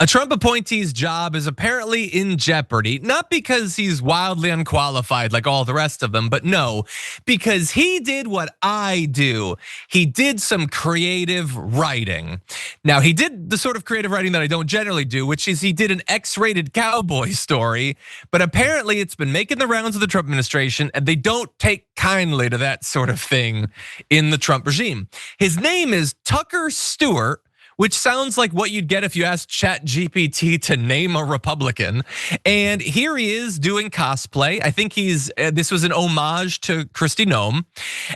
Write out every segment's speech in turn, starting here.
A Trump appointee's job is apparently in jeopardy, not because he's wildly unqualified like all the rest of them, but no, because he did what I do. He did some creative writing. Now, he did the sort of creative writing that I don't generally do, which is he did an X-rated Cowboy story, but apparently it's been making the rounds of the Trump administration, and they don't take kindly to that sort of thing in the Trump regime. His name is Tucker Stewart, which sounds like what you'd get if you asked ChatGPT to name a Republican. And here he is doing cosplay. I think this was an homage to Kristi Noem.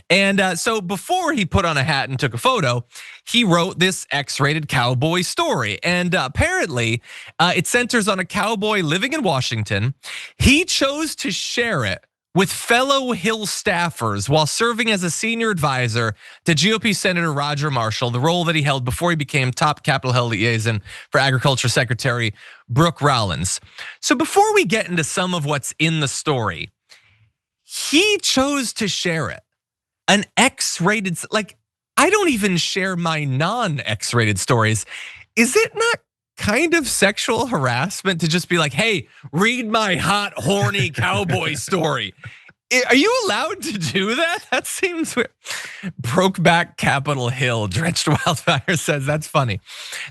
And so before he put on a hat and took a photo, he wrote this X-rated Cowboy story. And apparently it centers on a cowboy living in Washington. He chose to share it with fellow Hill staffers while serving as a senior advisor to GOP Senator Roger Marshall, the role that he held before he became top Capitol Hill liaison for Agriculture Secretary Brooke Rollins. So before we get into some of what's in the story, he chose to share it. An X-rated, like, I don't even share my non-X-rated stories. Is it not kind of sexual harassment to just be like, hey, read my hot, horny cowboy story? Are you allowed to do that? That seems weird. Brokeback Capitol Hill, Drenched Wildfire says that's funny.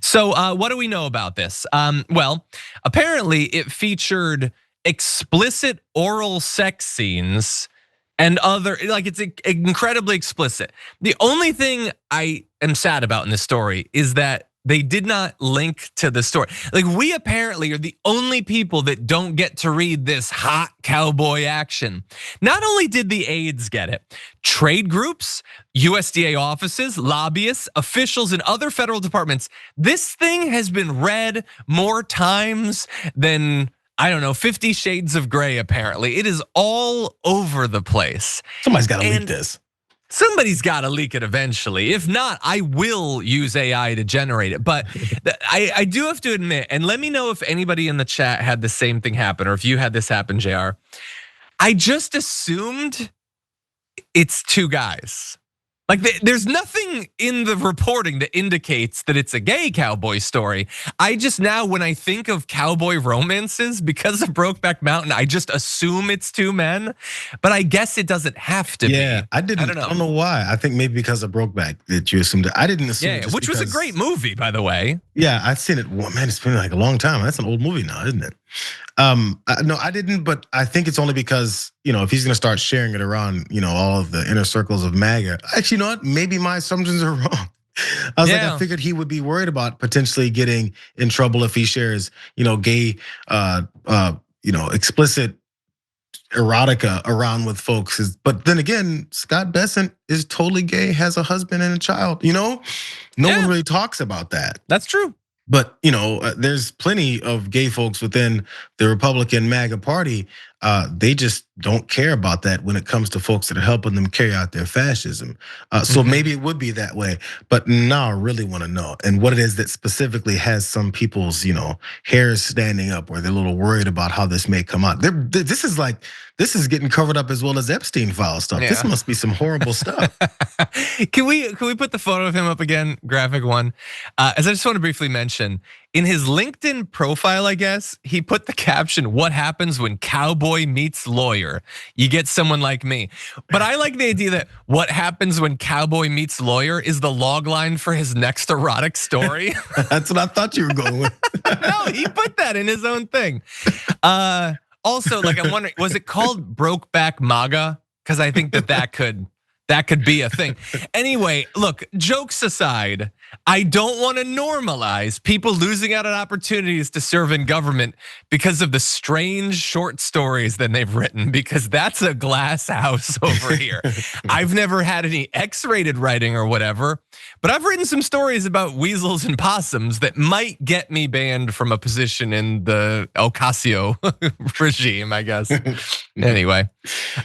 So what do we know about this? Well, apparently it featured explicit oral sex scenes and other, like, it's incredibly explicit. The only thing I am sad about in this story is that they did not link to the story. Like, we apparently are the only people that don't get to read this hot cowboy action. Not only did the aides get it, trade groups, USDA offices, lobbyists, officials in other federal departments, this thing has been read more times than, I don't know, 50 Shades of Grey, apparently. It is all over the place. Somebody's gotta leak this. Somebody's got to leak it eventually. If not, I will use AI to generate it. But I do have to admit, and let me know if anybody in the chat had the same thing happen, or if you had this happen, JR. I just assumed it's two guys. Like, there's nothing in the reporting that indicates that it's a gay cowboy story. I just now, when I think of cowboy romances, because of Brokeback Mountain, I just assume it's two men. But I guess it doesn't have to be. Yeah, I don't know why. I think maybe because of Brokeback that you assumed it. I didn't assume. Yeah, which was a great movie, by the way. Yeah, I've seen it. Well, man, it's been like a long time. That's an old movie now, isn't it? No, I didn't, but I think it's only because, if he's gonna start sharing it around, all of the inner circles of MAGA. Actually, you know what? Maybe my assumptions are wrong. I was like, I figured he would be worried about potentially getting in trouble if he shares, gay, explicit erotica around with folks. But then again, Scott Bessent is totally gay, has a husband and a child. No one really talks about that. That's true. But there's plenty of gay folks within the Republican MAGA party. They just don't care about that when it comes to folks that are helping them carry out their fascism. So maybe it would be that way. But now I really want to know, and what it is that specifically has some people's hairs standing up, or they're a little worried about how this may come out. This is getting covered up as well as Epstein file stuff. Yeah. This must be some horrible stuff. Can we put the photo of him up again, graphic one? As I just want to briefly mention, in his LinkedIn profile, I guess, he put the caption, "What happens when cowboy meets lawyer? You get someone like me." But I like the idea that what happens when cowboy meets lawyer is the log line for his next erotic story. That's what I thought you were going with. No, he put that in his own thing. Also, like, I'm wondering, was it called Brokeback MAGA? Because I think that could be a thing. Anyway, look, jokes aside, I don't want to normalize people losing out on opportunities to serve in government because of the strange short stories that they've written, because that's a glass house over here. I've never had any X-rated writing or whatever, but I've written some stories about weasels and possums that might get me banned from a position in the Ocasio regime, I guess. Anyway,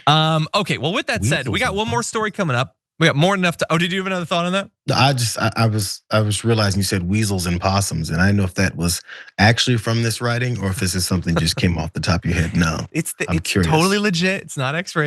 okay, well, with that said, we got one more story coming up. We got more than enough to. Oh, did you have another thought on that? I was realizing you said weasels and possums, and I didn't know if that was actually from this writing or if this is something just came off the top of your head. No, it's curious. Totally legit. It's not X-rated.